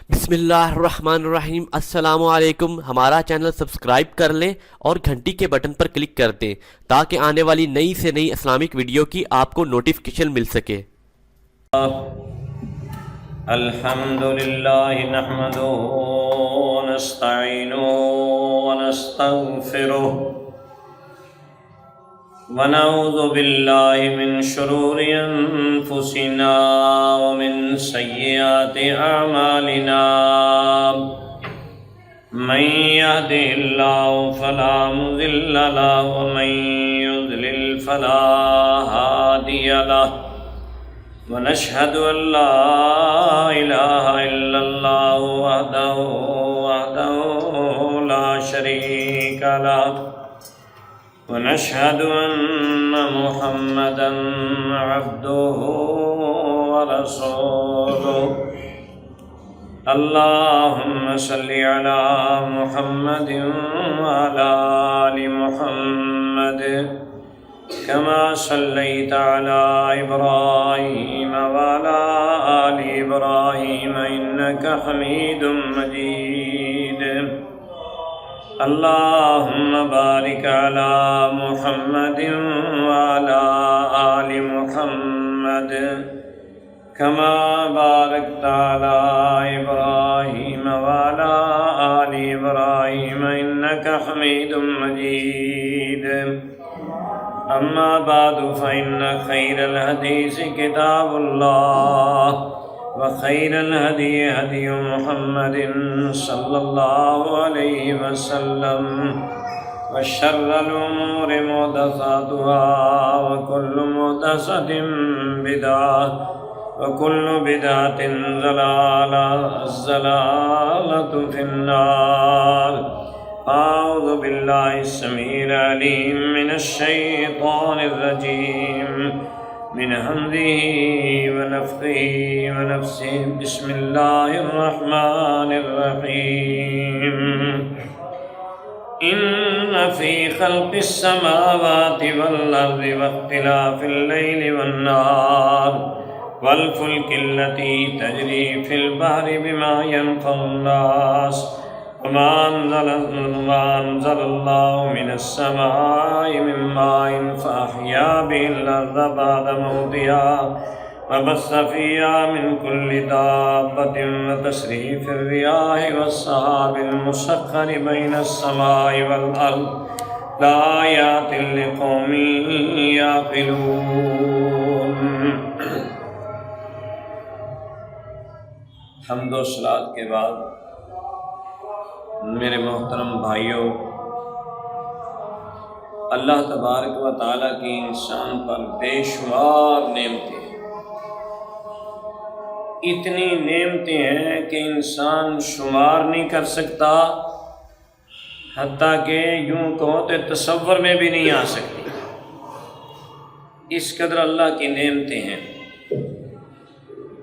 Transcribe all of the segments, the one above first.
بسم اللہ الرحمن الرحیم۔ السلام علیکم۔ ہمارا چینل سبسکرائب کر لیں اور گھنٹی کے بٹن پر کلک کر دیں تاکہ آنے والی نئی سے نئی اسلامک ویڈیو کی آپ کو نوٹیفیکیشن مل سکے۔ الحمدللہ نحمدہ ونستعینہ ونستغفرہ ونعوذ باللہ من شرور انفسنا ومن سیئات اعمالنا من یهدہ اللہ فلا مضل له ومن یضلل فلا ہادی له ونشهد أن لا إله إلا الله وحده لا شريك له ونشهد أن محمدا عبده ورسوله اللهم صل على محمد وعلى آل محمد كما صليت على إبراهيم وعلى آل إبراهيم إنك حميد مجيد اللهم بارك على محمد وعلى آل محمد كما باركت على إبراهيم وعلى آل إبراهيم إنك حميد مجيد أما بعد فإن خير الحديث كتاب الله وخير الهدي هدي محمد صلى الله عليه وسلم وشر الأمور محدثاتها وكل محدثة بدعة وكل بدعة ضلالة الضلالة في النار أعوذ بالله السميع العليم من الشيطان الرجيم من همزه ونفخه ونفسه بسم الله الرحمن الرحيم إن في خلق السماوات والأرض واختلاف الليل والنهار والفلك التي تجري في البحر بما ينفع الناس وما أنزل الله من السماء من ماء فأحيا به الأرض بعد موتها وبث فيها من كل دابة وتصريف الرياح والسحاب المسخر بين السماء والأرض لآيات لقوم يعقلون۔ حمد و صلاۃ کے بعد میرے محترم بھائیوں، اللہ تبارک و تعالیٰ کی انسان پر بے شمار نعمتیں ہیں۔ اتنی نعمتیں ہیں کہ انسان شمار نہیں کر سکتا، حتیٰ کہ یوں کہو تو تصور میں بھی نہیں آ سکتی، اس قدر اللہ کی نعمتیں ہیں۔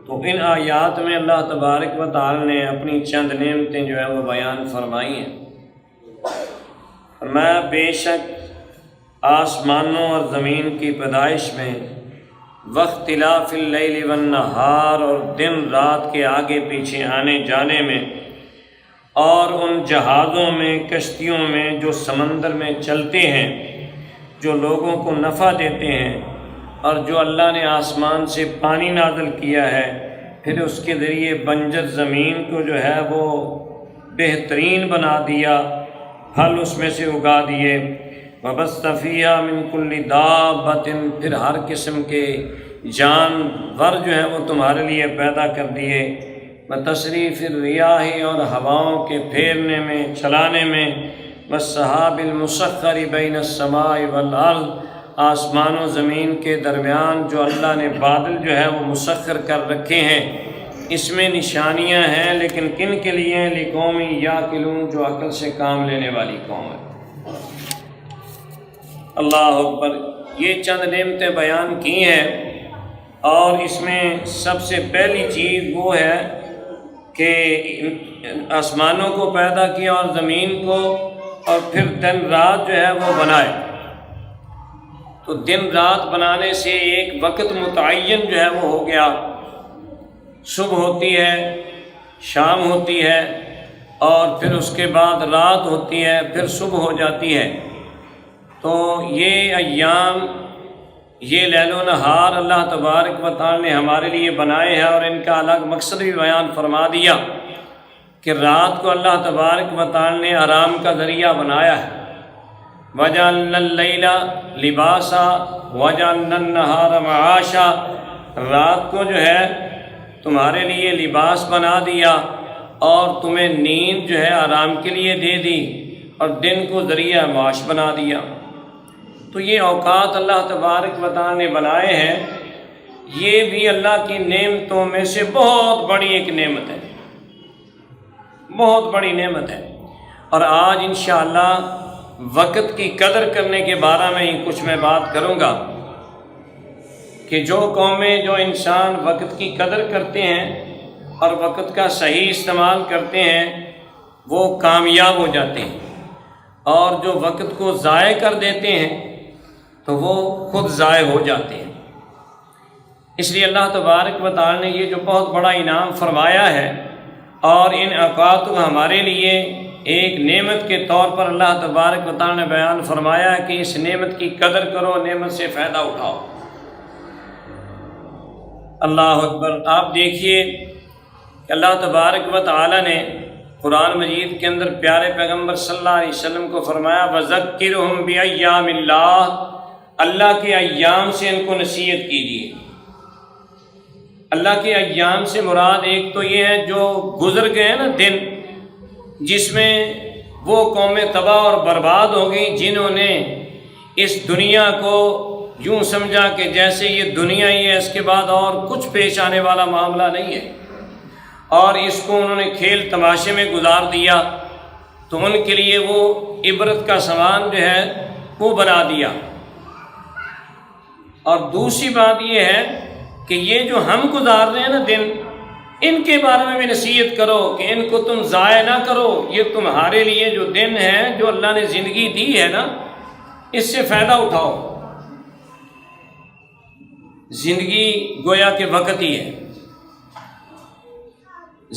تو ان آیات میں اللہ تبارک و تعالی نے اپنی چند نعمتیں جو ہے وہ بیان فرمائی ہیں۔ فرمایا بے شک آسمانوں اور زمین کی پیدائش میں واختلاف اللیل والنہار، اور دن رات کے آگے پیچھے آنے جانے میں، اور ان جہازوں میں، کشتیوں میں جو سمندر میں چلتے ہیں، جو لوگوں کو نفع دیتے ہیں، اور جو اللہ نے آسمان سے پانی نازل کیا ہے، پھر اس کے ذریعے بنجر زمین کو جو ہے وہ بہترین بنا دیا، پھل اس میں سے اگا دیے۔ وَبَثَّ فِيهَا مِن كُلِّ دَابَّةٍ، پھر ہر قسم کے جانور جو ہیں وہ تمہارے لیے پیدا کر دیے۔ وَتَصْرِيفِ الرِّيَاحِ، اور ہواؤں کے پھیرنے میں، چلانے میں۔ وَالسَّحَابِ الْمُسَخَّرِ بَيْنَ السَّمَاءِ وَالْأَرْضِ، آسمان و زمین کے درمیان جو اللہ نے بادل جو ہے وہ مسخر کر رکھے ہیں، اس میں نشانیاں ہیں، لیکن کن کے لیے؟ لِقَوْمٍ يَعْقِلُونَ، جو عقل سے کام لینے والی قوم ہے۔ اللہ اکبر۔ یہ چند نعمتیں بیان کی ہیں، اور اس میں سب سے پہلی چیز وہ ہے کہ آسمانوں کو پیدا کیا اور زمین کو، اور پھر دن رات جو ہے وہ بنائے۔ تو دن رات بنانے سے ایک وقت متعین جو ہے وہ ہو گیا، صبح ہوتی ہے شام ہوتی ہے اور پھر اس کے بعد رات ہوتی ہے، پھر صبح ہو جاتی ہے۔ تو یہ ایام، یہ لیل و نہار اللہ تبارک و تعالی نے ہمارے لیے بنائے ہیں، اور ان کا الگ مقصد بھی بیان فرما دیا کہ رات کو اللہ تبارک و تعالی نے آرام کا ذریعہ بنایا ہے۔ وَجَعَلْنَا اللَّيْلَ لِبَاسًا وَجَعَلْنَا النَّهَارَ مَعَاشًا، رات کو جو ہے تمہارے لیے لباس بنا دیا اور تمہیں نیند جو ہے آرام کے لیے دے دی، اور دن کو ذریعہ معاش بنا دیا۔ تو یہ اوقات اللہ تبارک و تعالی نے بنائے ہیں، یہ بھی اللہ کی نعمتوں میں سے بہت بڑی ایک نعمت ہے، بہت بڑی نعمت ہے۔ اور آج انشاءاللہ وقت کی قدر کرنے کے بارے میں ہی کچھ میں بات کروں گا کہ جو قومیں، جو انسان وقت کی قدر کرتے ہیں اور وقت کا صحیح استعمال کرتے ہیں وہ کامیاب ہو جاتے ہیں، اور جو وقت کو ضائع کر دیتے ہیں تو وہ خود ضائع ہو جاتے ہیں۔ اس لیے اللہ تبارک و تعالی نے یہ جو بہت بڑا انعام فرمایا ہے، اور ان اوقات کو ہمارے لیے ایک نعمت کے طور پر اللہ تبارک و تعالی نے بیان فرمایا ہے کہ اس نعمت کی قدر کرو، نعمت سے فائدہ اٹھاؤ۔ اللہ اکبر۔ آپ دیکھیے کہ اللہ تبارک و تعالی نے قرآن مجید کے اندر پیارے پیغمبر صلی اللہ علیہ وسلم کو فرمایا وَذَكِّرْهُمْ بِأَيَّامِ اللَّهِ، اللہ کے ایام سے ان کو نصیحت کیجیے۔ اللہ کے ایام سے مراد ایک تو یہ ہے جو گزر گئے نا دن، جس میں وہ قومیں تباہ اور برباد ہو گئیں جنہوں نے اس دنیا کو یوں سمجھا کہ جیسے یہ دنیا ہی ہے، اس کے بعد اور کچھ پیش آنے والا معاملہ نہیں ہے، اور اس کو انہوں نے کھیل تماشے میں گزار دیا، تو ان کے لیے وہ عبرت کا سامان جو ہے وہ بنا دیا۔ اور دوسری بات یہ ہے کہ یہ جو ہم گزار رہے ہیں نا دن، ان کے بارے میں بھی نصیحت کرو کہ ان کو تم ضائع نہ کرو، یہ تمہارے لیے جو دن ہے، جو اللہ نے زندگی دی ہے نا، اس سے فائدہ اٹھاؤ۔ زندگی گویا کہ وقت ہی ہے،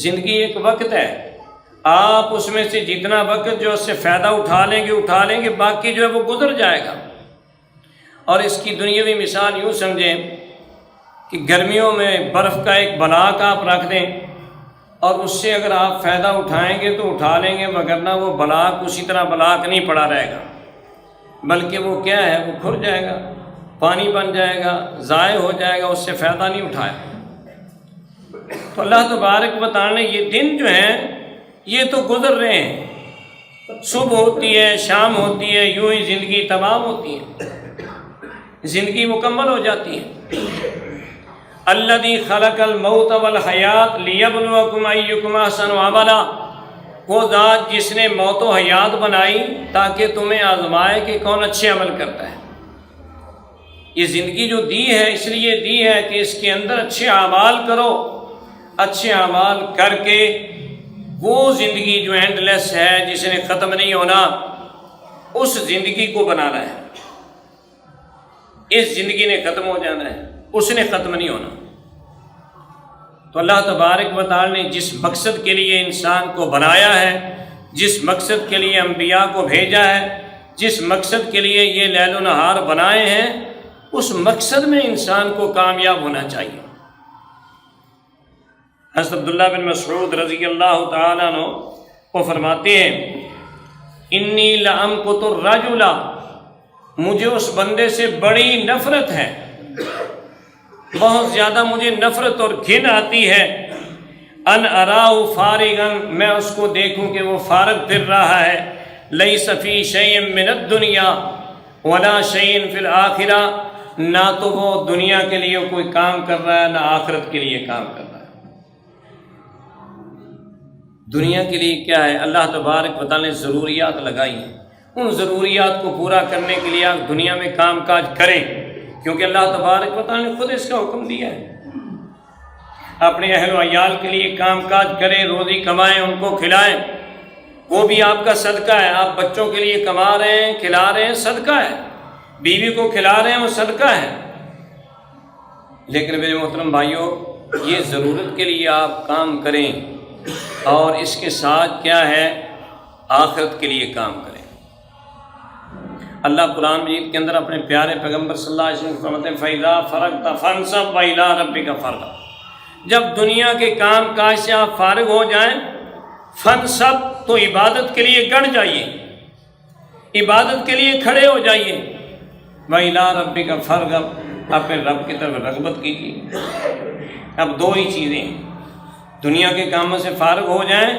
زندگی ایک وقت ہے، آپ اس میں سے جتنا وقت جو اس سے فائدہ اٹھا لیں گے، باقی جو ہے وہ گزر جائے گا۔ اور اس کی دنیاوی مثال یوں سمجھیں کہ گرمیوں میں برف کا ایک بلاک آپ رکھ دیں، اور اس سے اگر آپ فائدہ اٹھائیں گے تو اٹھا لیں گے، مگر نہ وہ بلاک اسی طرح بلاک نہیں پڑا رہے گا، بلکہ وہ کیا ہے، وہ کھر جائے گا، پانی بن جائے گا، ضائع ہو جائے گا، اس سے فائدہ نہیں اٹھایا۔ تو اللہ تبارک و تعالی نے یہ دن جو ہیں یہ تو گزر رہے ہیں، صبح ہوتی ہے، شام ہوتی ہے، یوں ہی زندگی تمام ہوتی ہے، زندگی مکمل ہو جاتی ہے۔ الذی خلق الموت والحیات لیبلوکم ایکم احسن عملا، وہ ذات جس نے موت و حیات بنائی تاکہ تمہیں آزمائے کہ کون اچھے عمل کرتا ہے۔ یہ زندگی جو دی ہے اس لیے دی ہے کہ اس کے اندر اچھے اعمال کرو، اچھے اعمال کر کے وہ زندگی جو اینڈ لیس ہے، جس نے ختم نہیں ہونا، اس زندگی کو بنانا ہے۔ اس زندگی نے ختم ہو جانا ہے، اس نے ختم نہیں ہونا۔ تو اللہ تبارک و تعالی نے جس مقصد کے لیے انسان کو بنایا ہے، جس مقصد کے لیے انبیاء کو بھیجا ہے، جس مقصد کے لیے یہ لیل و نہار بنائے ہیں، اس مقصد میں انسان کو کامیاب ہونا چاہیے۔ حضرت عبداللہ بن مسعود رضی اللہ تعالیٰ عنہ وہ فرماتے ہیں انی لأمقت الرجل، مجھے اس بندے سے بڑی نفرت ہے، بہت زیادہ مجھے نفرت اور گھن آتی ہے، ان اراہ فارغا، میں اس کو دیکھوں کہ وہ فارغ پھر رہا ہے، لیس فی شیء من الدنیا ولا شیء فی الآخرہ، نہ تو وہ دنیا کے لیے کوئی کام کر رہا ہے، نہ آخرت کے لیے کام کر رہا ہے۔ دنیا کے لیے کیا ہے، اللہ تبارک و تعالی نے ضروریات لگائی ہیں، ان ضروریات کو پورا کرنے کے لیے آپ دنیا میں کام کاج کریں، کیونکہ اللہ تبارک و تعالی نے خود اس کا حکم دیا ہے۔ اپنے اہل و عیال کے لیے کام کاج کریں، روزی کمائیں، ان کو کھلائیں، وہ بھی آپ کا صدقہ ہے۔ آپ بچوں کے لیے کما رہے ہیں، کھلا رہے ہیں، صدقہ ہے۔ بیوی کو کھلا رہے ہیں، وہ صدقہ ہے۔ لیکن میرے محترم بھائیوں، یہ ضرورت کے لیے آپ کام کریں، اور اس کے ساتھ کیا ہے، آخرت کے لیے کام کریں۔ اللہ قرآن مجید کے اندر اپنے پیارے پیغمبر صلی اللہ علیہ وسلم فرماتے ہیں فَإِذَا فَرَغْتَ فَانْصَبْ وَإِلَىٰ رَبِّكَ فَارْغَب، جب دنیا کے کام کاج سے آپ فارغ ہو جائیں، فَانْصَبْ تو عبادت کے لیے گڑ جائیے، عبادت کے لیے کھڑے ہو جائیے، وَإِلَىٰ رَبِّكَ فَارْغَب، اپنے رب کی طرف رغبت کیجیے۔ اب دو ہی چیزیں ہیں، دنیا کے کاموں سے فارغ ہو جائیں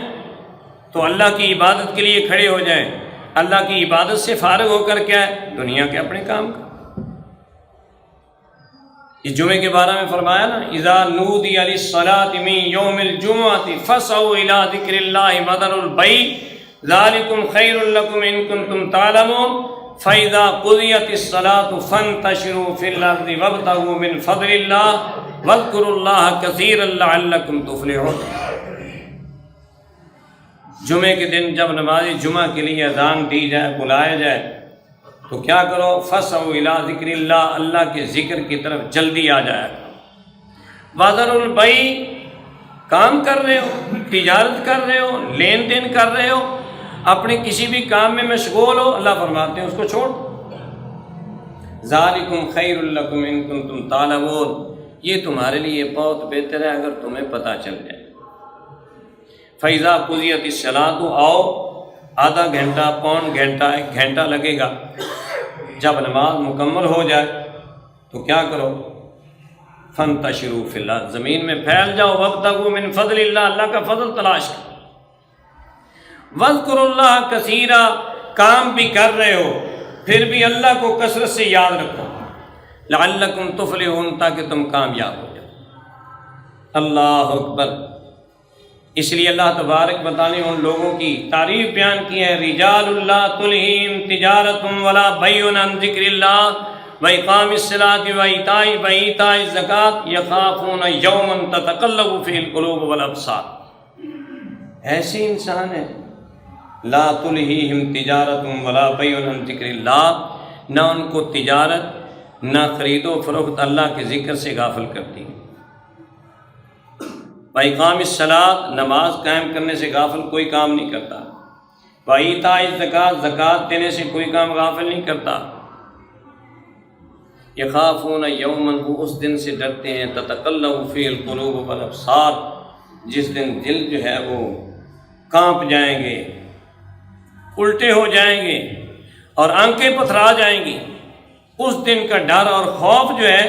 تو اللہ کی عبادت کے لیے کھڑے ہو جائیں، اللہ کی عبادت سے فارغ ہو کر کیا ہے، دنیا کے اپنے کام کا۔ اس جمعے کے بارے میں فرمایا نا اذا نودی للصلاۃ من یوم الجمعۃ فاسعوا الی ذکر اللہ وذروا البیع ذلکم خیر لکم ان کنتم تعلمون فاذا قضیت الصلاۃ فانتشروا فی الارض وابتغوا من فضل اللہ واذکروا اللہ کثیرا لعلکم تفلحون۔ جمعے کے دن جب نماز جمعہ کے لیے اذان دی جائے، بلایا جائے تو کیا کرو، فسعوا الی ذکر اللہ، اللہ کے ذکر کی طرف جلدی آ جایا کرو۔ وذروا البیع، کام کر رہے ہو، تجارت کر رہے ہو، لین دین کر رہے ہو، اپنے کسی بھی کام میں مشغول ہو، اللہ فرماتے ہیں اس کو چھوڑ۔ ذالکم خیر لکم ان کنتم تعلمون، یہ تمہارے لیے بہت بہتر ہے اگر تمہیں پتہ چل جائے۔ فَإِذَا قُضِيَتِ الصَّلَاةُ، آؤ آدھا گھنٹہ، پون گھنٹہ، 1 گھنٹہ لگے گا، جب نماز مکمل ہو جائے تو کیا کرو، فَانْتَشِرُوا فِي الْأَرْضِ، زمین میں پھیل جاؤ، وَابْتَغُوا مِنْ فَضْلِ اللَّهِ، اللہ کا فضل تلاش کرو۔ وَاذْكُرُوا اللَّهَ كَثِيرًا، کام بھی کر رہے ہو پھر بھی اللہ کو کثرت سے یاد رکھو، لعلکم تفلحون، تاکہ تم کامیاب ہو جاؤ۔ اللہ اکبر۔ اس لیے اللہ تبارک بتانے ان لوگوں کی تعریف بیان کی ہے، رجال اللہ تلہم تجارت ولا بیع عن ذکر اللہ واقام الصلاۃ وایتاء الزکوٰۃ یخافون یوما تتقلب فیہ القلوب والابصار۔ ایسے انسان ہیں لا تلہم تجارت ولا بیع عن ذکر اللہ، نہ ان کو تجارت نہ خرید و فروخت اللہ کے ذکر سے غافل کرتی ہے۔ وَإِقَامِ الصَّلَاةِ، نماز قائم کرنے سے غافل کوئی کام نہیں کرتا۔ وَإِيتَاءِ الزَّکاۃ، زکوٰۃ دینے سے کوئی کام غافل نہیں کرتا۔ یخافون یوماً، وہ اس دن سے ڈرتے ہیں، تتقلب فیہ القلوب والابصار، جس دن دل جو ہے وہ کانپ جائیں گے، الٹے ہو جائیں گے اور آنکھیں پتھرا جائیں گی۔ اس دن کا ڈر اور خوف جو ہے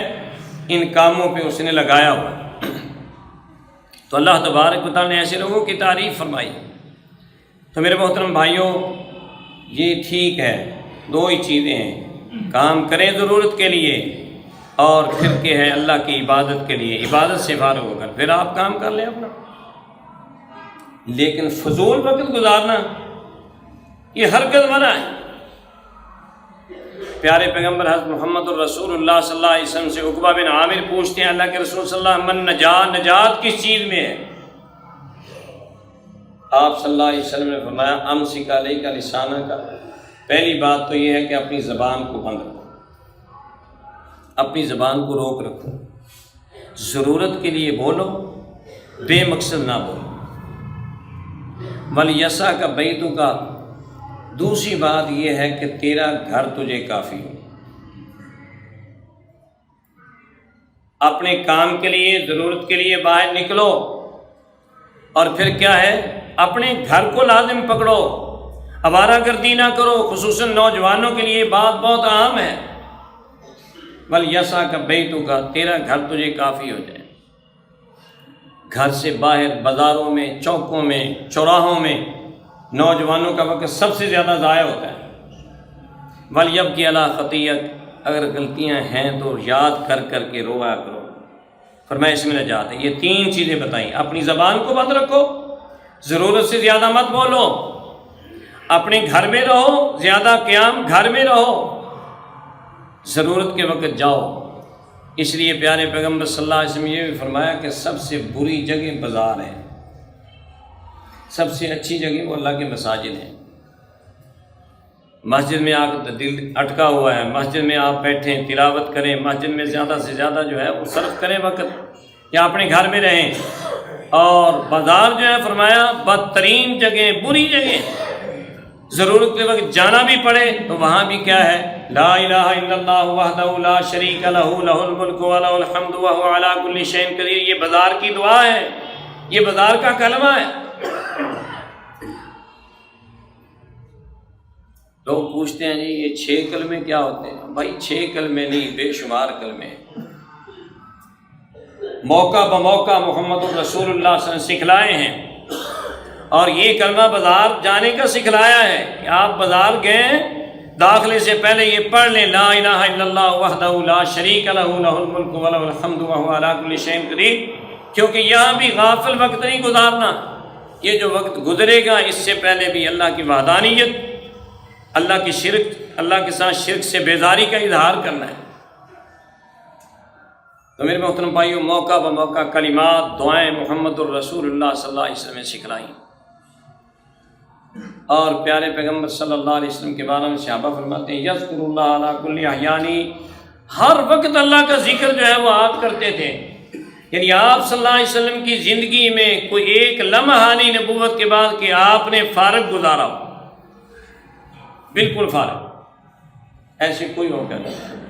ان کاموں پہ اس نے لگایا ہوا۔ تو اللہ تبارک و تعالیٰ نے ایسے لوگوں کی تعریف فرمائی۔ تو میرے محترم بھائیوں، یہ ٹھیک ہے، دو ہی چیزیں ہیں، کام کریں ضرورت کے لیے اور پھر کہ ہے اللہ کی عبادت کے لیے، عبادت سے فارغ ہو کر پھر آپ کام کر لیں اپنا۔ لیکن فضول وقت گزارنا یہ ہرگز منع ہے۔ پیارے پیغمبر حضرت محمد الرسول اللہ صلی اللہ علیہ وسلم سے عقبہ بن عامر پوچھتے ہیں، اللہ کے رسول صلی اللہ علیہ وسلم، من نجات کس چیز میں ہے؟ آپ صلی اللہ علیہ وسلم نے فرمایا امسک علیک لسانک، پہلی بات تو یہ ہے کہ اپنی زبان کو بند رکھو، اپنی زبان کو روک رکھو، ضرورت کے لیے بولو، بے مقصد نہ بولو۔ وَلْيَسَعْكَ بَيْتُكَ، دوسری بات یہ ہے کہ تیرا گھر تجھے کافی ہو۔ اپنے کام کے لیے، ضرورت کے لیے باہر نکلو اور پھر کیا ہے، اپنے گھر کو لازم پکڑو، آوارہ گردی نہ کرو، خصوصاً نوجوانوں کے لیے بات بہت عام ہے۔ وَلْيَسَعْكَ بَيْتُكَ، تیرا گھر تجھے کافی ہو جائے۔ گھر سے باہر بازاروں میں، چوکوں میں، چوراہوں میں نوجوانوں کا وقت سب سے زیادہ ضائع ہوتا ہے۔ وَلْيَبْكِ عَلَىٰ خَطِيئَتِهِ، اگر غلطیاں ہیں تو یاد کر کر کے رویا کرو، فرمایا اس میں نجات ہے۔ یہ 3 چیزیں بتائیں، اپنی زبان کو بند رکھو، ضرورت سے زیادہ مت بولو، اپنے گھر میں رہو، زیادہ قیام گھر میں رہو، ضرورت کے وقت جاؤ۔ اس لیے پیارے پیغمبر صلی اللہ علیہ وسلم یہ بھی فرمایا کہ سب سے بری جگہ بازار ہے، سب سے اچھی جگہ وہ اللہ کے مساجد ہیں۔ مسجد میں آ کر دل اٹکا ہوا ہے، مسجد میں آپ بیٹھیں، تلاوت کریں، مسجد میں زیادہ سے زیادہ جو ہے وہ صرف کریں وقت، یا اپنے گھر میں رہیں اور بازار جو ہے فرمایا بدترین جگہ، بری جگہ، ضرورت کے وقت جانا بھی پڑے تو وہاں بھی کیا ہے، لا الہ الا اللہ وحدہ لا شریک لہ لہ الملک ولہ الحمد وہو علی کل شیء قدیر۔ یہ بازار کی دعا ہے، یہ بازار کا کلمہ ہے۔ لوگ پوچھتے ہیں جی یہ 6 کلمے کیا ہوتے ہیں؟ بھائی 6 کلمے نہیں، بے شمار کلمے ہیں۔ موقع بموقع محمد الرسول اللہ صلی اللہ علیہ وسلم سکھلائے ہیں، اور یہ کلمہ بازار جانے کا سکھلایا ہے کہ آپ بازار گئے، داخلے سے پہلے یہ پڑھ لیں، لا الہ الا اللہ وحدہ لا شریک لہ لہ الملک ولہ الحمد وہو علی کل شیء قدیر، کیونکہ یہاں بھی غافل وقت نہیں گزارنا۔ یہ جو وقت گزرے گا اس سے پہلے بھی اللہ کی وحدانیت، اللہ کی شرک، اللہ کے ساتھ شرک سے بیزاری کا اظہار کرنا ہے۔ تو میرے محترم بھائیوں، موقع بموقع کلمات، دعائیں محمد الرسول اللہ صلی اللہ علیہ وسلم نے سکھلائیں، اور پیارے پیغمبر صلی اللہ علیہ وسلم کے بارے میں صحابہ فرماتے ہیں یذکر اللہ علی کل احیانی، ہر وقت اللہ کا ذکر جو ہے وہ آپ کرتے تھے۔ یعنی آپ صلی اللہ علیہ وسلم کی زندگی میں کوئی ایک لمحہ نہیں نبوت کے بعد کہ آپ نے فارغ گزارا ہو، بالکل فارغ، ایسے کوئی موقع نہیں۔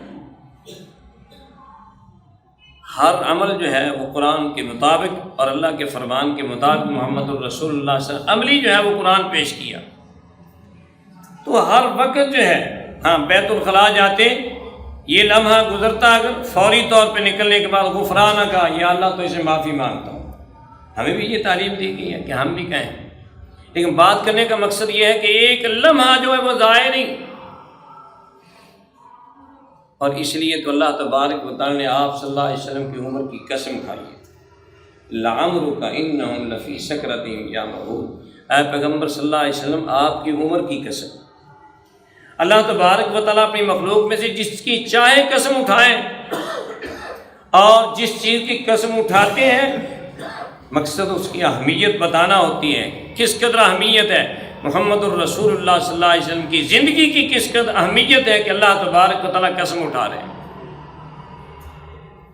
ہر عمل جو ہے وہ قرآن کے مطابق اور اللہ کے فرمان کے مطابق محمد الرسول اللہ صلی اللہ علیہ وسلم عملی جو ہے وہ قرآن پیش کیا۔ تو ہر وقت جو ہے، ہاں بیت الخلاء جاتے، یہ لمحہ گزرتا اگر فوری طور پہ نکلنے کے بعد غفرانہ کا، یا اللہ تو اسے معافی مانگتا ہوں۔ ہمیں بھی یہ تعلیم دی گئی ہے کہ ہم بھی کہیں، لیکن بات کرنے کا مقصد یہ ہے کہ ایک لمحہ جو ہے وہ ضائع نہیں۔ اور اس لیے تو اللہ تبارک و تعالی نے آپ صلی اللہ علیہ وسلم کی عمر کی قسم کھائی ہے، لعمرک انہم لفی سکرتہم یعمہون۔ اے پیغمبر صلی اللہ علیہ وسلم، آپ کی عمر کی قسم، اللہ تبارک و تعالیٰ اپنی مخلوق میں سے جس کی چاہے قسم اٹھائے، اور جس چیز کی قسم اٹھاتے ہیں مقصد اس کی اہمیت بتانا ہوتی ہے، کس قدر اہمیت ہے محمد الرسول اللہ صلی اللہ علیہ وسلم کی زندگی کی، کس قدر اہمیت ہے کہ اللہ تبارک و تعالیٰ قسم اٹھا رہے ہیں۔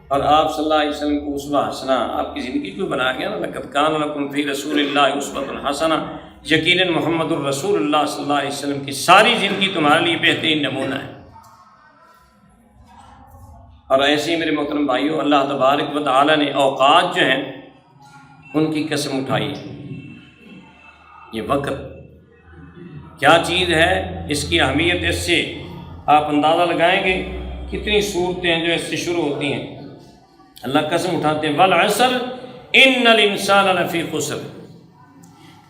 اور آپ صلی اللہ علیہ وسلم کو اسوہ حسنہ، آپ کی زندگی کو بنا گیا نا، لقد کان لکم فی رسول اللہ اسوۃ حسنہ، یقیناً محمد الرسول اللہ صلی اللہ علیہ وسلم کی ساری زندگی تمہارے لیے بہترین نمونہ ہے۔ اور ایسے ہی میرے محترم بھائیوں، اللہ تبارک و تعالیٰ نے اوقات جو ہیں ان کی قسم اٹھائی ہے۔ یہ وقت کیا چیز ہے، اس کی اہمیت اس سے آپ اندازہ لگائیں گے کتنی صورتیں جو اس سے شروع ہوتی ہیں۔ اللہ قسم اٹھاتے ہیں والعصر ان الانسان لفی خسر،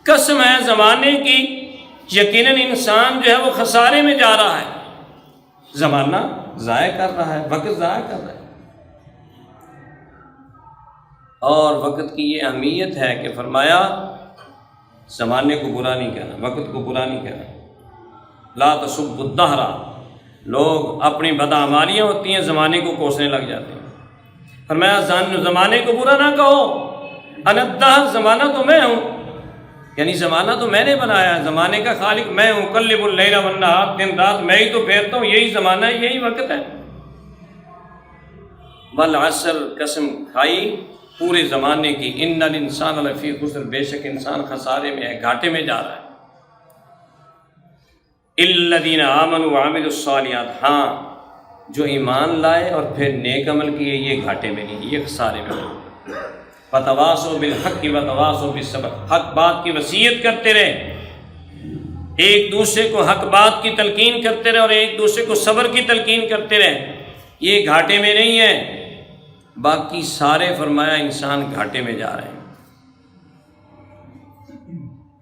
قسم ہے زمانے کی، یقیناً انسان جو ہے وہ خسارے میں جا رہا ہے، زمانہ ضائع کر رہا ہے، وقت ضائع کر رہا ہے۔ اور وقت کی یہ اہمیت ہے کہ فرمایا زمانے کو برا نہیں کہنا، وقت کو برا نہیں کہنا۔ لا تسبوا الدہر، لوگ اپنی بدعمالیاں ہوتی ہیں زمانے کو کوسنے لگ جاتے ہیں۔ فرمایا زمانے کو برا نہ کہو، انا الدہر، زمانہ تو میں ہوں، یعنی زمانہ تو میں نے بنایا ہے، زمانے کا خالق میں ہوں، اقلب اللیل والنہار، دن رات میں ہی تو پھیرتا ہوں، یہی زمانہ ہے، یہی وقت ہے۔ والعصر، قسم کھائی پورے زمانے کی، ان الانسان لفی خسر، بے شک انسان خسارے میں ہے، گھاٹے میں جا رہا ہے۔ الذین آمنوا وعملوا الصالحات، ہاں جو ایمان لائے اور پھر نیک عمل کیے، یہ گھاٹے میں نہیں، یہ خسارے میں نہیں۔ وتواصوا بالحق وتواصوا بالصبر، حق بات کی وصیت کرتے رہے، ایک دوسرے کو حق بات کی تلقین کرتے رہے اور ایک دوسرے کو صبر کی تلقین کرتے رہے، یہ گھاٹے میں نہیں ہے۔ باقی سارے فرمایا انسان گھاٹے میں جا رہے ہیں۔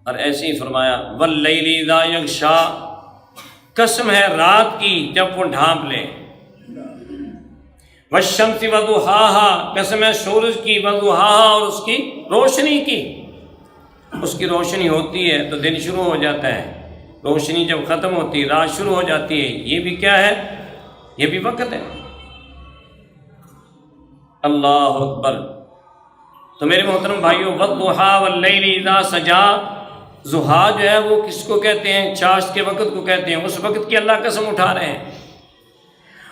اور ایسے ہی فرمایا واللیل اذا یغشا، قسم ہے رات کی جب وہ ڈھانپ لے، والشمس وضحاها، قسم ہے سورج کی، وضحاها، اور اس کی روشنی کی، اس کی روشنی ہوتی ہے تو دن شروع ہو جاتا ہے، روشنی جب ختم ہوتی ہے رات شروع ہو جاتی ہے، یہ بھی کیا ہے، یہ بھی وقت ہے۔ اللہ اکبر۔ تو میرے محترم بھائیوں، والضحیٰ واللیل اذا سجا، ضحیٰ جو ہے وہ کس کو کہتے ہیں، چاشت کے وقت کو کہتے ہیں، اس وقت کی اللہ قسم اٹھا رہے ہیں۔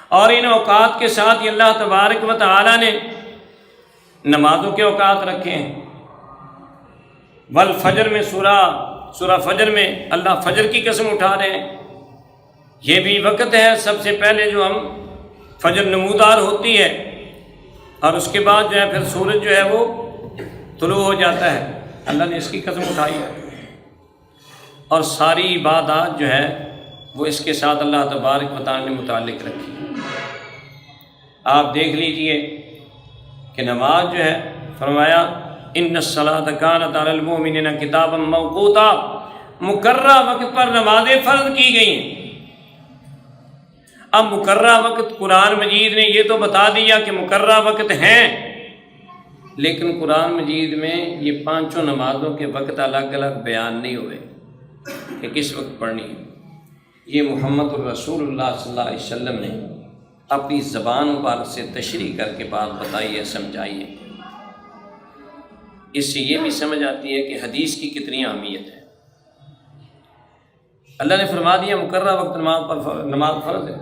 اور ان اوقات کے ساتھ یہ اللہ تبارک و تعالی نے نمازوں کے اوقات رکھے ہیں، والفجر میں سورہ فجر میں اللہ فجر کی قسم اٹھا رہے ہیں. یہ بھی وقت ہے سب سے پہلے جو ہم فجر نمودار ہوتی ہے اور اس کے بعد جو ہے پھر سورج جو ہے وہ طلوع ہو جاتا ہے. اللہ نے اس کی قسم اٹھائی ہے. اور ساری عبادات جو ہے وہ اس کے ساتھ اللہ تبارک و تعالی نے متعلق رکھی. آپ دیکھ لیجئے کہ نماز جو ہے فرمایا ان الصلاۃ کانت علی المؤمنین کتابا موقوتا، مقررہ وقت پر نمازیں فرض کی گئی ہیں. اب مقررہ وقت قرآن مجید نے یہ تو بتا دیا کہ مقررہ وقت ہیں، لیکن قرآن مجید میں یہ پانچوں نمازوں کے وقت الگ الگ بیان نہیں ہوئے کہ کس وقت پڑھنی ہے. یہ محمد الرسول اللہ صلی اللہ علیہ وسلم نے اپنی زبان مبارک سے تشریح کر کے بات بتائی ہے، سمجھائی ہے. اس سے یہ بھی سمجھ آتی ہے کہ حدیث کی کتنی اہمیت ہے. اللہ نے فرما دیا مقررہ وقت نماز فرض ہے،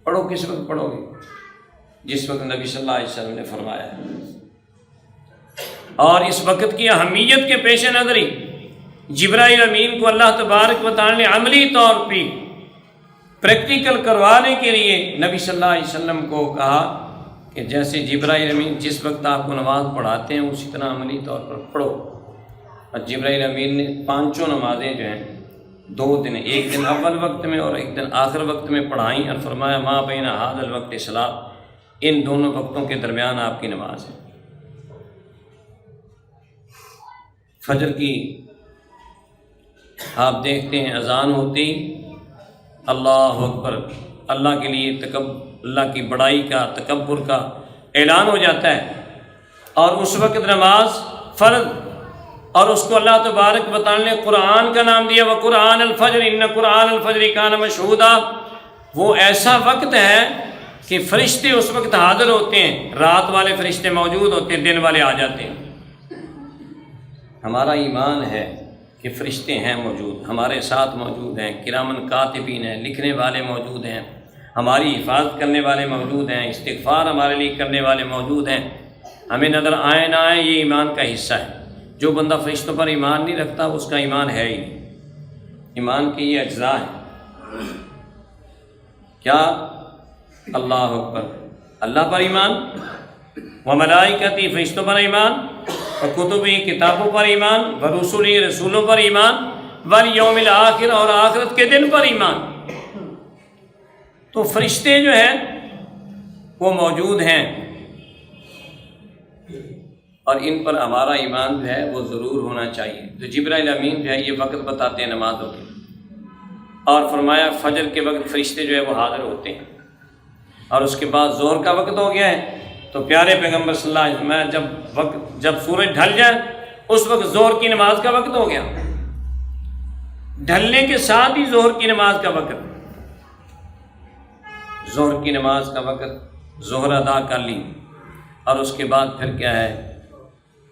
پڑھو کس وقت پڑھو گے؟ جس وقت نبی صلی اللہ علیہ وسلم نے فرمایا ہے. اور اس وقت کی اہمیت کے پیش نظر ہی جبرائیل امین کو اللہ تبارک و تعالی نے عملی طور پہ پریکٹیکل کروانے کے لیے نبی صلی اللہ علیہ وسلم کو کہا کہ جیسے جبرائیل امین جس وقت آپ کو نماز پڑھاتے ہیں اسی طرح عملی طور پر پڑھو. اور جبرائیل امین نے پانچوں نمازیں جو ہیں 2 دن، ایک دن اول وقت میں اور ایک دن آخر وقت میں پڑھائیں اور فرمایا ما بین ھذا الوقت صلاۃ، ان دونوں وقتوں کے درمیان آپ کی نماز ہے. فجر کی آپ دیکھتے ہیں اذان ہوتی اللہ اکبر، اللہ کے لیے اللہ کی بڑائی کا تکبر کا اعلان ہو جاتا ہے، اور اس وقت نماز فرض، اور اس کو اللہ تبارک و تعالی نے قرآن کا نام دیا وقرآن الفجر ان قرآن الفجر کان مشہودا. وہ ایسا وقت ہے کہ فرشتے اس وقت حاضر ہوتے ہیں، رات والے فرشتے موجود ہوتے ہیں، دن والے آ جاتے ہیں. ہمارا ایمان ہے کہ فرشتے ہیں موجود، ہمارے ساتھ موجود ہیں، کرامن کاتبین ہیں، لکھنے والے موجود ہیں، ہماری حفاظت کرنے والے موجود ہیں، استغفار ہمارے لیے کرنے والے موجود ہیں. ہمیں نظر آئے نہ آئے یہ ایمان کا حصہ ہے. جو بندہ فرشتوں پر ایمان نہیں رکھتا اس کا ایمان ہے ہی نہیں. ایمان کے یہ اجزاء ہیں. کیا؟ اللہ اکبر، اللہ پر ایمان، و ملائکتی فرشتوں پر ایمان، و کتبی کتابوں پر ایمان، و رسولی رسولوں پر ایمان، والیوم الآخر اور آخرت کے دن پر ایمان. تو فرشتے جو ہیں وہ موجود ہیں اور ان پر ہمارا ایمان جو ہے وہ ضرور ہونا چاہیے. تو جبرائیل امین جو ہے یہ وقت بتاتے ہیں نمازوں کے، اور فرمایا فجر کے وقت فرشتے جو ہے وہ حاضر ہوتے ہیں. اور اس کے بعد ظہر کا وقت ہو گیا ہے تو پیارے پیغمبر صلی اللہ علیہ وسلم جب سورج ڈھل جائے اس وقت ظہر کی نماز کا وقت ہو گیا. ڈھلنے کے ساتھ ہی ظہر کی نماز کا وقت، ظہر کی نماز کا وقت ظہر ادا کر لی، اور اس کے بعد پھر کیا ہے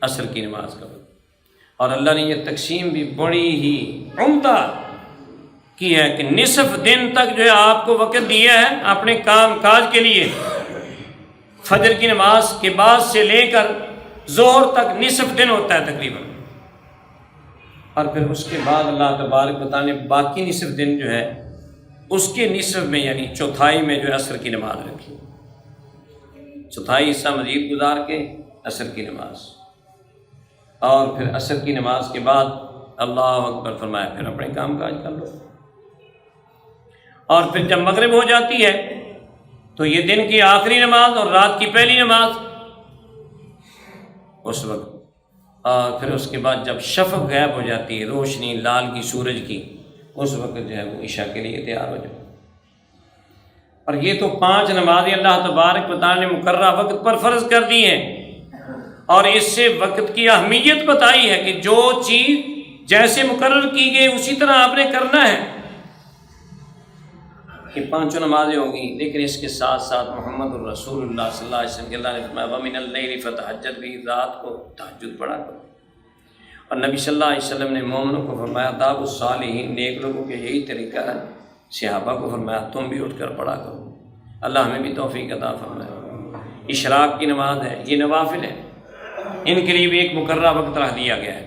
عصر کی نماز کا وقت. اور اللہ نے یہ تقسیم بھی بڑی ہی عمدہ کی ہے کہ نصف دن تک جو ہے آپ کو وقت دیا ہے اپنے کام کاج کے لیے. فجر کی نماز کے بعد سے لے کر ظہر تک نصف دن ہوتا ہے تقریباً، اور پھر اس کے بعد اللہ تبارک و تعالی نے باقی نصف دن جو ہے اس کے نصف میں یعنی چوتھائی میں جو ہے عصر کی نماز رکھی. چوتھائی حصہ مزید گزار کے عصر کی نماز، اور پھر عصر کی نماز کے بعد اللہ اکبر فرمایا پھر اپنے کام کاج کر لو. اور پھر جب مغرب ہو جاتی ہے تو یہ دن کی آخری نماز اور رات کی پہلی نماز اس وقت، اور پھر اس کے بعد جب شفق غائب ہو جاتی ہے، روشنی لال کی سورج کی، اس وقت جو ہے وہ عشاء کے لیے تیار ہو جاؤ. اور یہ تو 5 نمازیں اللہ تبارک و تعالی نے مقررہ وقت پر فرض کر دی ہیں، اور اس سے وقت کی اہمیت بتائی ہے کہ جو چیز جیسے مقرر کی گئی اسی طرح آپ نے کرنا ہے. یہ 5 نمازیں ہوں گی، لیکن اس کے ساتھ ساتھ محمد الرسول اللہ صلی اللہ علیہ وسلم کے اللہ نے فرمایا وَمِنَ اللَّيْلِ فَتَہَجَّدْ بِهِ، رات کو تہجد پڑھا کرو. اور نبی صلی اللہ علیہ وسلم نے مومنوں کو فرمایا داب الصالحین، نیک لوگوں کے یہی طریقہ ہے. صحابہ کو فرمایا تم بھی اٹھ کر پڑھا کرو. اللہ ہمیں بھی توفیق عطا فرمائے. اشراق کی نماز ہے، یہ نوافل ہے، ان کے لیے بھی ایک مقررہ وقت رکھ دیا گیا ہے.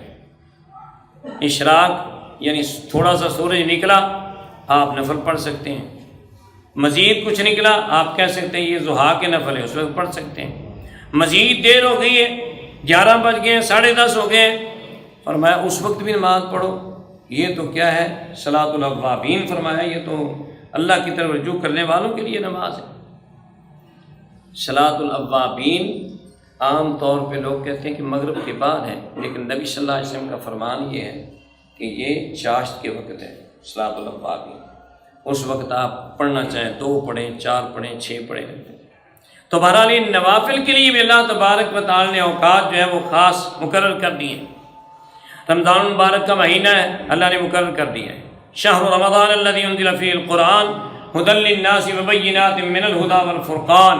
اشراق یعنی تھوڑا سا سورج نکلا آپ نفل پڑھ سکتے ہیں، مزید کچھ نکلا آپ کہہ سکتے ہیں یہ ضحیٰ کے نفل ہے، اس وقت پڑھ سکتے ہیں۔ مزید دیر ہو گئی ہے، 11 بج گئے ہیں، 10:30 ہو گئے ہیں، فرمایا اس وقت بھی نماز پڑھو۔ یہ تو کیا ہے؟ صلاۃ الاوابین فرمایا، یہ تو اللہ کی طرف رجوع کرنے والوں کے لیے نماز ہے۔ صلاۃ الاوابین عام طور پہ لوگ کہتے ہیں کہ مغرب کے بعد ہے، لیکن نبی صلی اللہ علیہ وسلم کا فرمان یہ ہے کہ یہ چاشت کے وقت ہے صلاۃ الاوابین۔ اس وقت آپ پڑھنا چاہیں 2 پڑھیں، 4 پڑھیں، 6 پڑھیں۔ تو بہرحال ان نوافل کے لیے بھی اللہ تبارک و تعالی نے اوقات جو ہے وہ خاص مقرر کر دیے ہیں۔ رمضان المبارک کا مہینہ ہے، اللہ نے مقرر کر دیا ہے، شہر رمضان الذی انزل فیہ القرآن ھدی للناس وبینات من الھدی والفرقان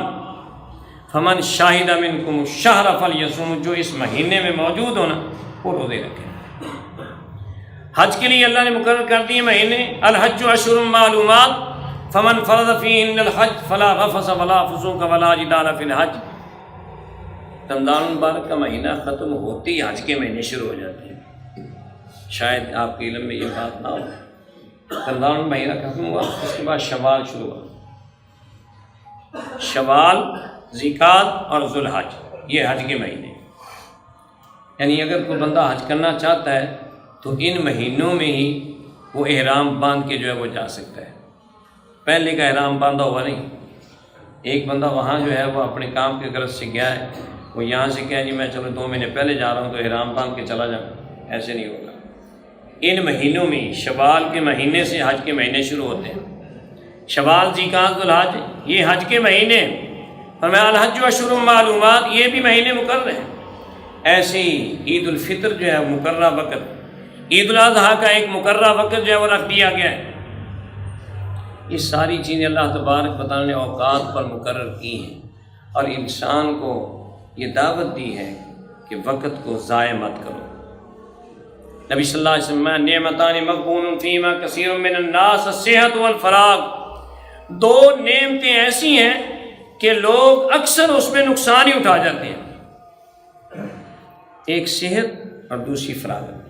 فمن شاہد منکم الشہر فلیصم، جو اس مہینے میں موجود ہونا وہ روزے رکھے۔ حج کے لیے اللہ نے مقرر کر دیے مہینے، الحج اشہر معلومات فمن فرض فیہن الحج فلا رفث ولا فسوق ولا جدال فی الحج۔ رمضان المبارک کا مہینہ ختم ہوتے ہی حج کے مہینے شروع ہو جاتے ہیں۔ شاید آپ کے علم میں یہ بات نہ ہو، رمضان مہینہ ختم ہوا، اس کے بعد شوال شروع ہوا۔ شوال، ذیقعد اور ذوالحج یہ حج کے مہینے، یعنی اگر کوئی بندہ حج کرنا چاہتا ہے تو ان مہینوں میں ہی وہ احرام باندھ کے جو ہے وہ جا سکتا ہے۔ پہلے کا احرام باندھا ہوا نہیں۔ ایک بندہ وہاں جو ہے وہ اپنے کام کے غرض سے گیا ہے، وہ یہاں سے کہا جی میں چلو 2 مہینے پہلے جا رہا ہوں تو احرام باندھ کے چلا جاؤں، ایسے نہیں ہوگا۔ ان مہینوں میں شوال کے مہینے سے حج کے مہینے شروع ہوتے ہیں۔ شوال، ذیقعد، ذوالحج یہ حج کے مہینے، فرمایا الحج اشہر معلومات یہ بھی مہینے مقرر ہیں۔ ایسے ہی عید الفطر جو ہے مقررہ وقت، عید الاضحیٰ کا ایک مقررہ وقت جو ہے وہ رکھ دیا گیا ہے۔ یہ ساری چیزیں اللہ تبارک و تعالی نے اوقات پر مقرر کی ہیں، اور انسان کو یہ دعوت دی ہے کہ وقت کو ضائع مت کرو۔ نبی صلی اللہ علیہ وسلم نعمتان مغبون فیہما کثیر من الناس الصحت والفراغ، 2 نعمتیں ایسی ہیں کہ لوگ اکثر اس میں نقصان ہی اٹھا جاتے ہیں، ایک صحت اور دوسری فراغت۔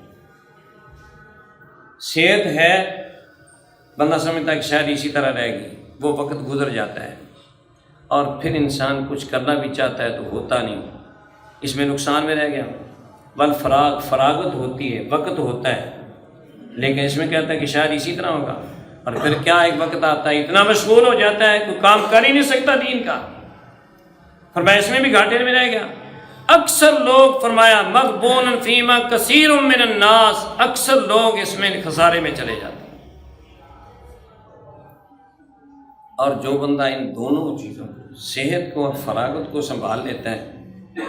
صحت ہے بندہ سمجھتا ہے کہ شاید اسی طرح رہے گی، وہ وقت گزر جاتا ہے، اور پھر انسان کچھ کرنا بھی چاہتا ہے تو ہوتا نہیں، اس میں نقصان میں رہ گیا۔ والفراغ، فراغت ہوتی ہے، وقت ہوتا ہے، لیکن اس میں کہتا ہے کہ شاید اسی طرح ہوگا، اور پھر کیا ایک وقت آتا ہے اتنا مشغول ہو جاتا ہے کوئی کام کر ہی نہیں سکتا دین کا، فرمایا اس میں بھی گھاٹے میں رہ گیا۔ اکثر لوگ، فرمایا مغبون فیما کثیر من الناس، اکثر لوگ اس میں خسارے میں چلے جاتے ہیں۔ اور جو بندہ ان دونوں چیزوں کو، صحت کو اور فراغت کو سنبھال لیتا ہے،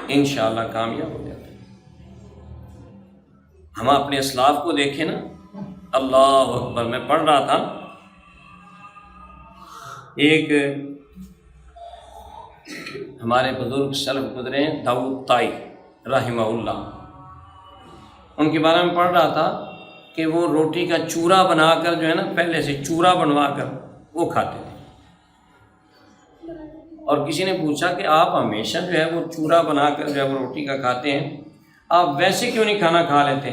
انشاءاللہ کامیاب ہو جاتا ہے۔ ہم اپنے اسلاف کو دیکھیں نا، اللہ اکبر، میں پڑھ رہا تھا ایک ہمارے بزرگ سلف گزرے ہیں داؤد طائی رحمہ اللہ، ان کے بارے میں پڑھ رہا تھا کہ وہ روٹی کا چورا بنا کر جو ہے نا، پہلے سے چورا بنوا کر وہ کھاتے تھے۔ اور کسی نے پوچھا کہ آپ ہمیشہ جو ہے وہ چورا بنا کر جو ہے وہ روٹی کا کھاتے ہیں، آپ ویسے کیوں نہیں کھانا کھا لیتے؟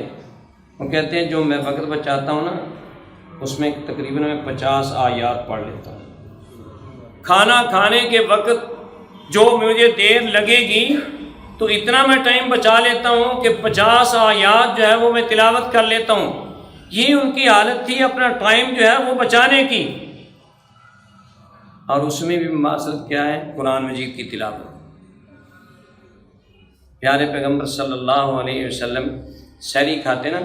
وہ کہتے ہیں جو میں وقت بچاتا ہوں نا، اس میں تقریباً میں 50 آیات پڑھ لیتا ہوں۔ کھانا کھانے کے وقت جو مجھے دیر لگے گی تو اتنا میں ٹائم بچا لیتا ہوں کہ 50 آیات جو ہے وہ میں تلاوت کر لیتا ہوں۔ یہ ان کی حالت تھی اپنا ٹائم جو ہے وہ بچانے کی، اور اس میں بھی مقصد کیا ہے؟ قرآن مجید کی تلاوت۔ پیارے پیغمبر صلی اللہ علیہ وسلم سحری کھاتے نا،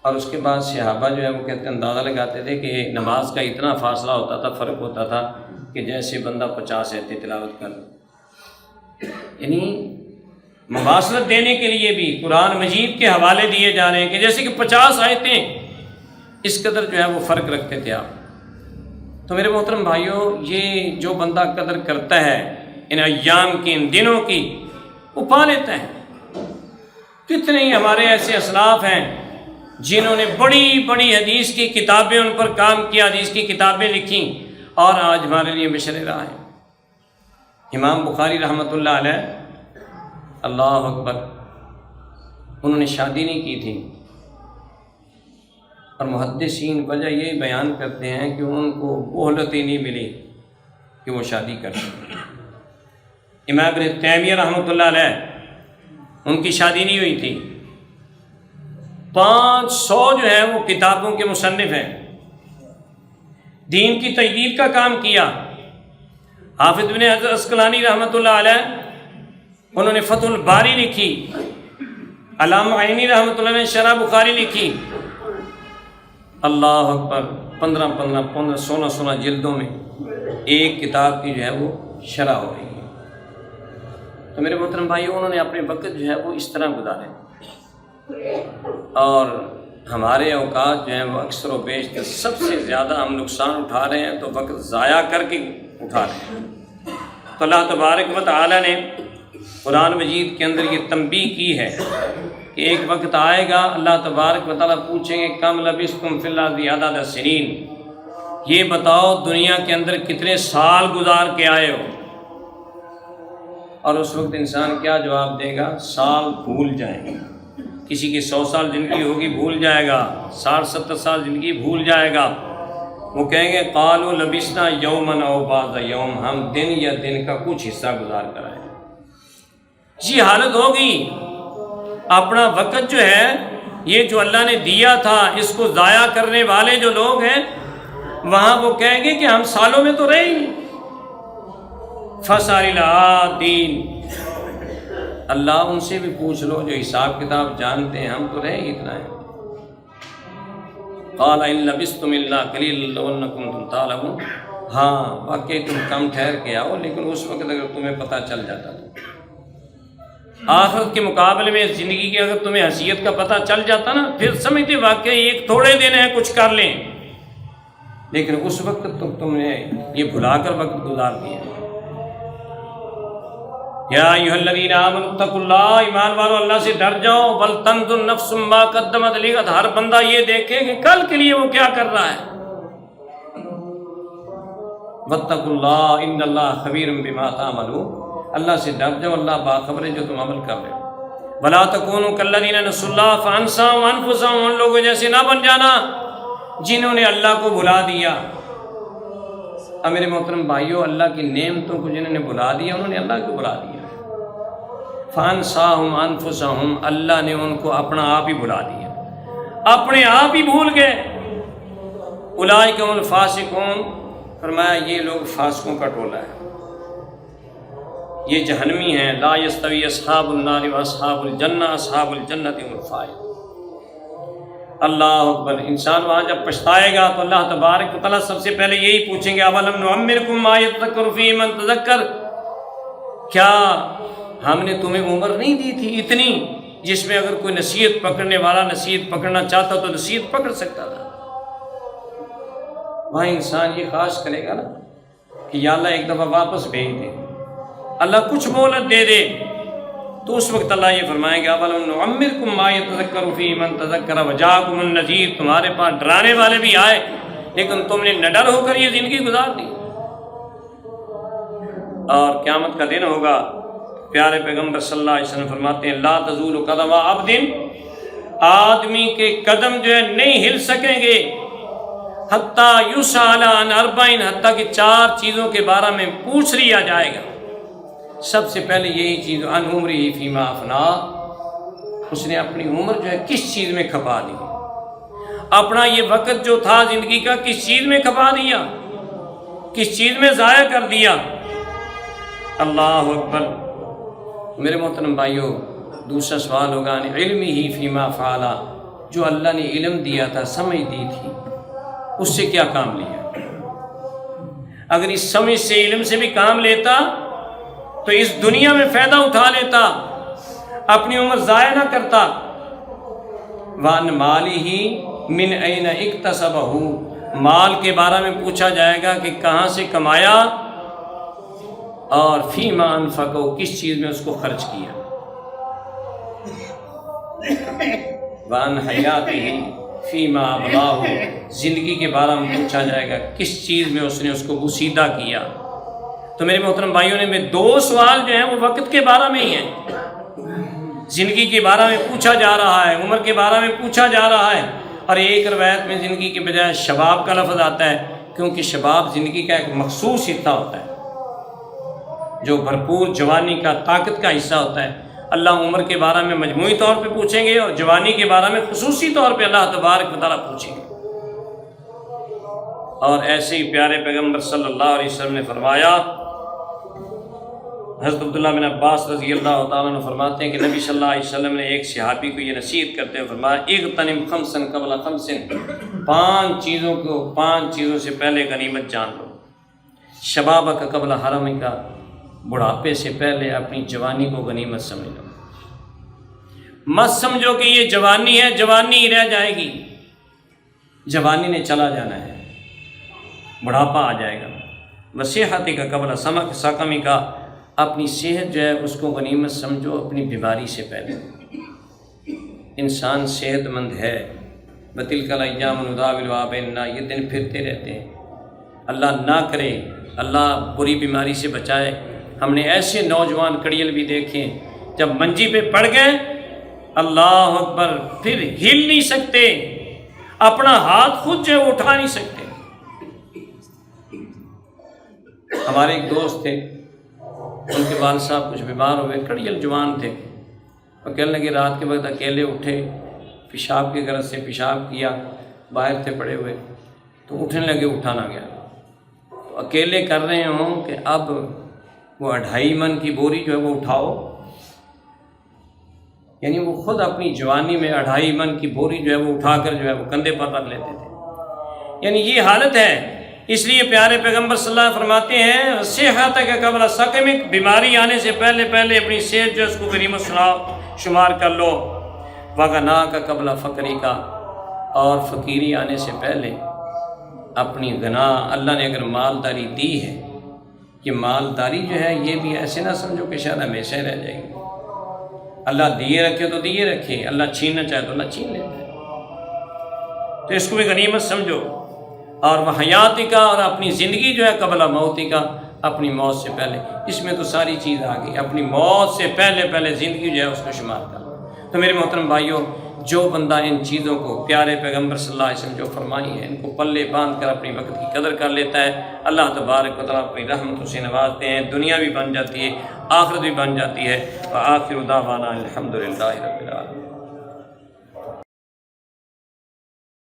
اور اس کے بعد صحابہ جو ہے وہ کہتے ہیں، اندازہ لگاتے تھے کہ نماز کا اتنا فاصلہ ہوتا تھا، فرق ہوتا تھا کہ جیسے بندہ 50 آیتیں تلاوت کر، یعنی مواصلت دینے کے لیے بھی قرآن مجید کے حوالے دیے جا رہے ہیں کہ جیسے کہ 50 آیتیں، اس قدر جو ہے وہ فرق رکھتے تھے آپ۔ تو میرے محترم بھائیوں، یہ جو بندہ قدر کرتا ہے ان ایام کی، ان دنوں کی، وہ پا لیتا ہے۔ کتنے ہی ہمارے ایسے اسلاف ہیں جنہوں نے بڑی بڑی حدیث کی کتابیں ان پر کام کیا، حدیث کی کتابیں لکھیں، اور آج ہمارے لیے بشر راہ ہیں۔ امام بخاری رحمۃ اللہ علیہ، اللہ اکبر، انہوں نے شادی نہیں کی تھی، اور محدثین وجہ یہی بیان کرتے ہیں کہ ان کو مہلت ہی نہیں ملی کہ وہ شادی کر سکیں۔ امام ابن تیمیہ رحمۃ اللہ علیہ، ان کی شادی نہیں ہوئی تھی، 500 جو ہے وہ کتابوں کے مصنف ہیں، دین کی تجدید کا کام کیا۔ حافظ ابن حجر عسقلانی رحمۃ اللہ علیہ، انہوں نے فتح الباری لکھی، علامہ عینی رحمۃ اللہ نے شرح بخاری لکھی۔ اللہ اکبر، 15 16 جلدوں میں ایک کتاب کی جو ہے وہ شرح ہو رہی ہے۔ تو میرے محترم بھائیو، انہوں نے اپنے وقت جو ہے وہ اس طرح گزارے، اور ہمارے اوقات جو ہیں وہ اکثر و بیشتر سب سے زیادہ ہم نقصان اٹھا رہے ہیں تو وقت ضائع کر کے اٹھا رہے ہیں۔ تو اللہ تبارک و تعالیٰ نے قرآن مجید کے اندر یہ تنبیہ کی ہے کہ ایک وقت آئے گا، اللہ تبارک و تعالیٰ پوچھیں گے کم لبثتم فی الارض عدد سنین، یہ بتاؤ دنیا کے اندر کتنے سال گزار کے آئے ہو؟ اور اس وقت انسان کیا جواب دے گا؟ سال بھول جائیں گے۔ کسی کی 100 سال زندگی ہوگی، بھول جائے گا، 60-70 سال زندگی بھول جائے گا۔ وہ کہیں گے قالوا لبثنا یوما او بعض یوم، ہم دن یا دن کا کچھ حصہ گزار کر آئے۔ یہ حالت ہوگی، اپنا وقت جو ہے یہ جو اللہ نے دیا تھا اس کو ضائع کرنے والے جو لوگ ہیں، وہاں وہ کہیں گے کہ ہم سالوں میں تو رہے ہی نہیں۔ فَاسْأَلِ الْعَادِينَ، اللہ ان سے بھی پوچھ لو جو حساب کتاب جانتے ہیں، ہم تو رہے ہی اتنا ہے۔ قَالَ إِن لَبِثْتُمْ إِلَّا قَلِيلًا لَوْ أَنَّكُمْ كُنتُمْ تَعْلَمُونَ، ہاں واقعی تم کم ٹھہر کے آؤ، لیکن اس وقت اگر تمہیں پتہ چل جاتا تو آخرت کے مقابلے میں زندگی کی اگر تمہیں حیثیت کا پتہ چل جاتا نا، پھر سمجھتے واقعی ایک تھوڑے دن ہیں کچھ کر لیں، لیکن اس وقت تو تم نے یہ بھلا کر وقت گزار دیا۔ یا ایھا الذین آمنوا اتقوا اللہ، ایمان والو اللہ سے ڈر جاؤ، ولتنظر نفس ما قدمت لغد، ہر بندہ یہ دیکھے کہ کل کے لیے وہ کیا کر رہا ہے۔ واتقوا اللہ ان اللہ خبیر بما تعملون، اللہ سے ڈر جاؤ، اللہ باخبر ہے جو تم عمل کر رہے ہو۔ ولا تکونوا کالذین نسوا اللہ فانساهم انفسهم، ان لوگوں جیسے نہ بن جانا جنہوں نے اللہ کو بھلا دیا۔ اب میرے محترم بھائیوں، اللہ کی نعمتوں کو جنہوں نے بھلا دیا، انہوں نے اللہ کو بھلا دیا۔ فانساهم انفسهم، اللہ نے ان کو اپنا آپ ہی بھلا دیا، اپنے آپ ہی بھول گئے۔ اولئک هم الفاسقون، فرمایا یہ لوگ فاسقوں کا ٹولہ ہے، یہ جہنمی ہیں۔ لا یستوی اصحاب النار واصحاب الجنہ، اصحاب الجنۃ هم الفائزون۔ اللہ اکبر، انسان وہاں جب پچھتائے گا تو اللہ تبارک و تعالیٰ سب سے پہلے یہی پوچھیں گے اولم نعمرکم ما یتذکر فیہ من تذکر، کیا ہم نے تمہیں عمر نہیں دی تھی اتنی جس میں اگر کوئی نصیحت پکڑنے والا نصیحت پکڑنا چاہتا تو نصیحت پکڑ سکتا تھا؟ وہاں انسان یہ خواہش کرے گا نا کہ یا اللہ ایک دفعہ واپس بھیج دے، اللہ کچھ مہلت دے دے، تو اس وقت اللہ یہ فرمائیں گے اولم نعمرکم ما یتذکر فیہ من تذکر وجاءکم النذیر، تمہارے پاس ڈرانے والے بھی آئے لیکن تم نے نڈر ہو کر یہ زندگی گزار دی۔ اور قیامت کا دن ہوگا، پیارے پیغمبر صلی اللہ علیہ وسلم فرماتے ہیں لا تزول قدم عبد، آدمی کے قدم جو ہے نہیں ہل سکیں گے حتیٰ یسأل عن اربعین، حتیٰ کہ 4 چیزوں کے بارے میں پوچھ لیا جائے گا۔ سب سے پہلے یہی چیز عن عمرہ فیما افنا، اس نے اپنی عمر جو ہے کس چیز میں کھپا دی، اپنا یہ وقت جو تھا زندگی کا کس چیز میں کھپا دیا، کس چیز میں ضائع کر دیا۔ اللہ اکبر، میرے محترم بھائیوں، دوسرا سوال ہوگا ان علمہ فیما فعل، جو اللہ نے علم دیا تھا، سمجھ دی تھی، اس سے کیا کام لیا؟ اگر اس سمجھ سے علم سے بھی کام لیتا تو اس دنیا میں فائدہ اٹھا لیتا، اپنی عمر ضائع نہ کرتا۔ وَعَنْ مَالِهِ مِنْ أَيْنَ اكْتَسَبَهُ، مال کے بارے میں پوچھا جائے گا کہ کہاں سے کمایا، اور فیما انفقہ، کس چیز میں اس کو خرچ کیا۔ وَعَنْ حَيَاتِهِ فیما أَبْلَاهُ، زندگی کے بارے میں پوچھا جائے گا کس چیز میں اس نے اس کو بوسیدہ کیا۔ تو میرے محترم بھائیوں نے میں 2 سوال جو ہیں وہ وقت کے بارے میں ہی ہیں، زندگی کے بارے میں پوچھا جا رہا ہے، عمر کے بارے میں پوچھا جا رہا ہے، اور ایک روایت میں زندگی کے بجائے شباب کا لفظ آتا ہے، کیونکہ شباب زندگی کا ایک مخصوص حصہ ہوتا ہے جو بھرپور جوانی کا طاقت کا حصہ ہوتا ہے۔ اللہ عمر کے بارے میں مجموعی طور پہ پوچھیں گے اور جوانی کے بارے میں خصوصی طور پہ اللہ تبارک و تعالیٰ پوچھیں گے۔ اور ایسے ہی پیارے پیغمبر صلی اللہ علیہ وسلم نے فرمایا، حضرت عبداللہ بن عباس رضی اللہ تعالیٰ عنہ فرماتے ہیں کہ نبی صلی اللہ علیہ وسلم نے ایک صحابی کو یہ نصیحت کرتے ہوئے فرمایا، اغتنم خمسا قبل خمس، پانچ چیزوں سے پہلے غنیمت جان لو۔ شبابک قبل حرمک، بڑھاپے سے پہلے اپنی جوانی کو غنیمت سمجھ لو۔ مت سمجھو کہ یہ جوانی ہے، جوانی ہی رہ جائے گی، جوانی نے چلا جانا ہے، بڑھاپا آ جائے گا۔ وصیحت کا قبل سقم کا، اپنی صحت جو ہے اس کو غنیمت سمجھو اپنی بیماری سے پہلے۔ انسان صحت مند ہے، بتلک الایام نداولها بین الناس، یہ دن پھرتے رہتے ہیں، اللہ نہ کرے اللہ بری بیماری سے بچائے۔ ہم نے ایسے نوجوان کڑیل بھی دیکھے جب منجی پہ پڑ گئے، اللہ اکبر، پھر ہل نہیں سکتے، اپنا ہاتھ خود جو ہے اٹھا نہیں سکتے۔ ہمارے ایک دوست تھے، ان کے والد صاحب کچھ بیمار ہوئے، کڑیل جوان تھے، اور کہنے لگے رات کے وقت اکیلے اٹھے، پیشاب کی غرض سے پیشاب کیا، باہر تھے پڑے ہوئے، تو اٹھنے لگے، اٹھا نہ گیا۔ تو اکیلے کر رہے ہوں کہ اب وہ 2.5 من کی بوری جو ہے وہ اٹھاؤ، یعنی وہ خود اپنی جوانی میں 2.5 من کی بوری جو ہے وہ اٹھا کر جو ہے وہ کندھے پر رکھ لیتے تھے۔ یعنی یہ حالت ہے۔ اس لیے پیارے پیغمبر صلی اللہ علیہ وسلم فرماتے ہیں، صحت کا قبل سقمک، بیماری آنے سے پہلے اپنی صحت جو ہے اس کو غنیمت شمار کر لو۔ وغنا کا قبل فقری کا، اور فقیری آنے سے پہلے اپنی غنا، اللہ نے اگر مالداری دی ہے، یہ مالداری جو ہے یہ بھی ایسے نہ سمجھو کہ شاید ہمیشہ رہ جائے گی۔ اللہ دیے رکھے تو دیے رکھے، اللہ چھیننا چاہے تو اللہ چھین لیتا ہے، تو اس کو بھی غنیمت سمجھو۔ اور وہ حیاتی کا، اور اپنی زندگی جو ہے قبل موتی کا، اپنی موت سے پہلے۔ اس میں تو ساری چیز آ گئی، اپنی موت سے پہلے زندگی جو ہے اس کو شمار کر۔ تو میرے محترم بھائیوں، جو بندہ ان چیزوں کو پیارے پیغمبر صلی اللہ علیہ وسلم جو فرمائی ہے ان کو پلے باندھ کر اپنی وقت کی قدر کر لیتا ہے، اللہ تبارک و تعالیٰ اپنی رحمتوں سے نوازتے ہیں، دنیا بھی بن جاتی ہے، آخرت بھی بن جاتی ہے۔ وآخر دعوانا الحمدللہ رب العالمین۔